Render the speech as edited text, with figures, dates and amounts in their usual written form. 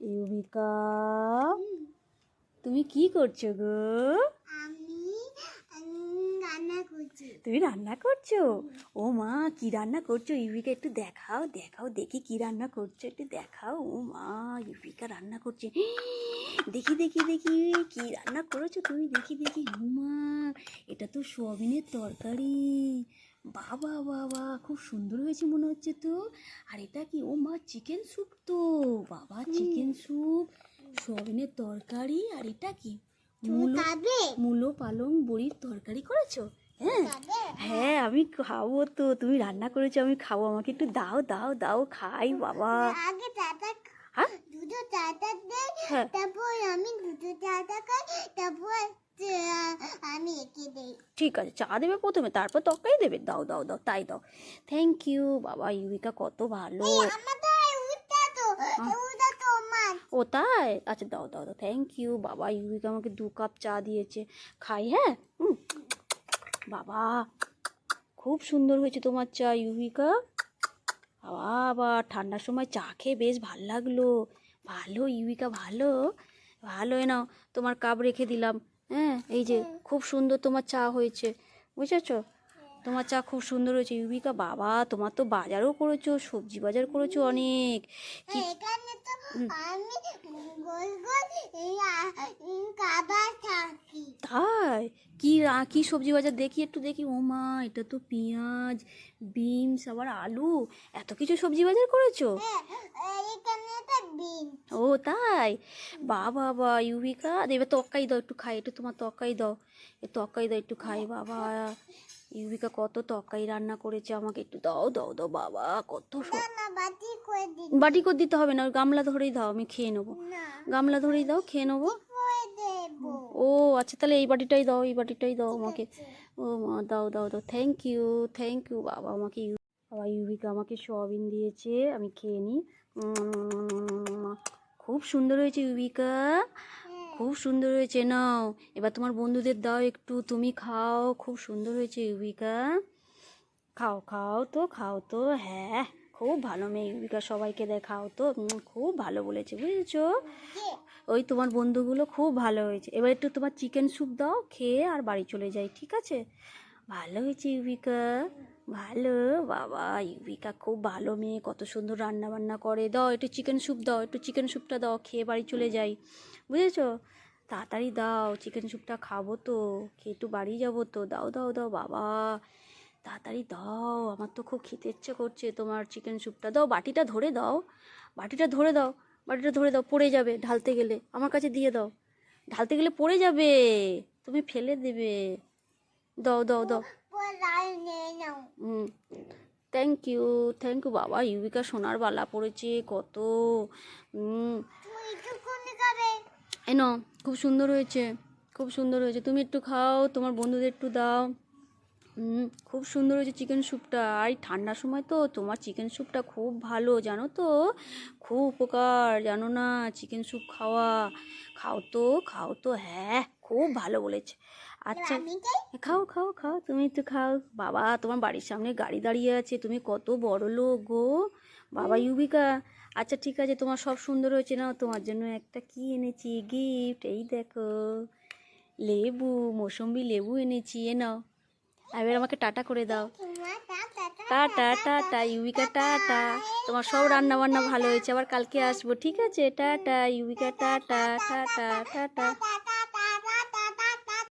ইউবিকা, তুমি কি করছো গো? আমি রান্না করছি। তুমি রান্না করছো? ও মা, কি রান্না করছো ইউবিকা? একটু দেখাও দেখাও দেখি কি রান্না করছো, একটু দেখাও। ও মা, ইউবিকা রান্না করছে। দেখি দেখি দেখি কি রান্না করেছো তুমি, দেখি দেখি। ও মা, এটা তো সোয়াবিনের তরকারি। বাবা বাবা, খুব সুন্দর হয়েছে মনে হচ্ছে তো। আর এটা কি? ও মা, চিকেন স্যুপ তো। বাবা, চিকেন স্যুপ, সোয়াবিনের তরকারি। আর এটা কি? মূলো পালং বড়ির তরকারি করেছো? হ্যাঁ হ্যাঁ, আমি খাবো তো। তুমি রান্না করেছো, আমি খাবো। আমাকে একটু দাও দাও দাও, খাই বাবা। আগে চাটা হ্যাঁ দুটো চাটা দেই, হ্যাঁ, তারপর আমি দুটো চাটা খাই, তারপর আমি একে দেই। ঠিক আছে, চা দেবে প্রথমে, তারপর তরকারি দেবে। দাও দাও দাও, তাই দাও। থ্যাংক ইউ বাবা, ইউবিকা কত ভালো। ওটা তোমার। ও তাই? আচ্ছা, দাও দাও দাও, থ্যাংক ইউ বাবা। ইউবিকা আমাকে 2 কাপ চা দিয়েছে, খাই। হ্যাঁ, বাবা, খুব সুন্দর হয়েছে তোমার চা ইউবিকা। বাবা, ঠান্ডার সময় চা খেয়ে বেশ ভাল লাগলো। ভালো ইউবিকা, ভালো ভালো। এ নাও, তোমার কাপ রেখে দিলাম। হ্যাঁ, এই যে খুব সুন্দর তোমার চা হয়েছে, বুঝেছো? তোমার চা খুব সুন্দর হয়েছে ইউবিকা। বাবা, তোমার তো বাজারও করেছো, সবজি বাজার করেছো অনেক। কি? এখানে তো আমি গোল গোল খাবার থাকি। তাই? কি কি সবজি বাজার দেখি, একটু দেখি। ও মা, এটা তো পেঁয়াজ, বিনস, আবার আলু, এত কিছু সবজি বাজার করেছো? এখানে তো বিন। ও তাই? বাবা বা ইউবিকা, দেবে তরকারি দাও, একটু খাই। একটু তোমার তরকারি দাও, একটু তরকারি দাও, একটু খাই। বাবা, ইউবিকা কত তরকারি রান্না করেছে, আমাকে একটু দাও দাও দাও। বাবা, কত না বাটি করে দিন। বাটি করে দিতে হবে না, ওই গামলা ধরেই দাও, আমি খেয়ে নেবো। না গামলা ধরেই দাও, খেয়ে নেবো। করে দেবো। ও আচ্ছা, তাহলে এই বাটিটাই দাও, এই বাটিটাই দাও ঠিক আমাকে। আছে। ও মা, দাও দাও দাও, থ্যাংক ইউ থ্যাংক ইউ বাবা। আমাকে বাবা, ইউবিকা আমাকে সোয়াবিন দিয়েছে, আমি খেয়ে নিই। খুব সুন্দর হয়েছে ইউবিকা, খুব সুন্দর হয়েছে। নাও, এবার তোমার বন্ধুদের দাও একটু, তুমি খাও। খুব সুন্দর হয়েছে ইউবিকা, খাও খাও তো, খাও তো। হ্যাঁ, খুব ভালো মেয়ে ইউবিকা, সবাইকে দেয়, খাও তো। খুব ভালো বলেছে, বুঝেছো? ওই তোমার বন্ধুগুলো খুব ভালো হয়েছে। এবার একটু তোমার চিকেন স্যুপ দাও, খেয়ে আর বাড়ি চলে যাই, ঠিক আছে? ভালো হয়েছে ইউবিকা, ভালো। বাবা, ইউবিকা খুব ভালো মেয়ে, কত সুন্দর রান্না বান্না করে। দাও একটু চিকেন স্যুপ দাও, একটু চিকেন স্যুপটা দাও, খেয়ে বাড়ি চলে যাই, বুঝেছো? তাড়াতাড়ি দাও, চিকেন স্যুপটা খাবো তো, খেয়ে একটু বাড়ি যাবো তো। দাও দাও দাও বাবা, তাড়াতাড়ি দাও, আমার তো খুব খেতে ইচ্ছে করছে। তোমার চিকেন স্যুপটা দাও, বাটিটা ধরে দাও, বাটিটা ধরে দাও, বাটিটা ধরে দাও, পড়ে যাবে ঢালতে গেলে। আমার কাছে দিয়ে দাও, ঢালতে গেলে পড়ে যাবে, তুমি ফেলে দেবে। দাও দাও দাও। হুম, থ্যাংক ইউ থ্যাংক ইউ বাবা। ইউবিকা সোনার বালা পড়েছে কত। এনো, খুব সুন্দর হয়েছে, খুব সুন্দর হয়েছে। তুমি একটু খাও, তোমার বন্ধুদের একটু দাও। খুব সুন্দর হয়েছে চিকেন স্যুপটা। আর এই ঠান্ডার সময় তো তোমার চিকেন স্যুপটা খুব ভালো, জানো তো? খুব উপকার, জানো না? চিকেন স্যুপ খাওয়া, খাও তো খাও তো। হ্যাঁ, খুব ভালো বলেছে। আচ্ছা, খাও খাও খাও, তুমি একটু খাও। বাবা, তোমার বাড়ির সামনে গাড়ি দাঁড়িয়ে আছে, তুমি কত বড় লোক গো বাবা ইউবিকা। আচ্ছা ঠিক আছে, তোমার সব সুন্দর হয়েছে। না, তোমার জন্য একটা কি এনেছি গিফট, এই দেখো, লেবু, মৌসম্বি লেবু এনেছি। এ নাও, এবার আমাকে টাটা করে দাও। টাটা টাটা ইউবিকা, টাটা। তোমার সব রান্না বান্না ভালো হয়েছে, আবার কালকে আসবো, ঠিক আছে? টাটা ইউবিকা, টাটা টাটা টাটা।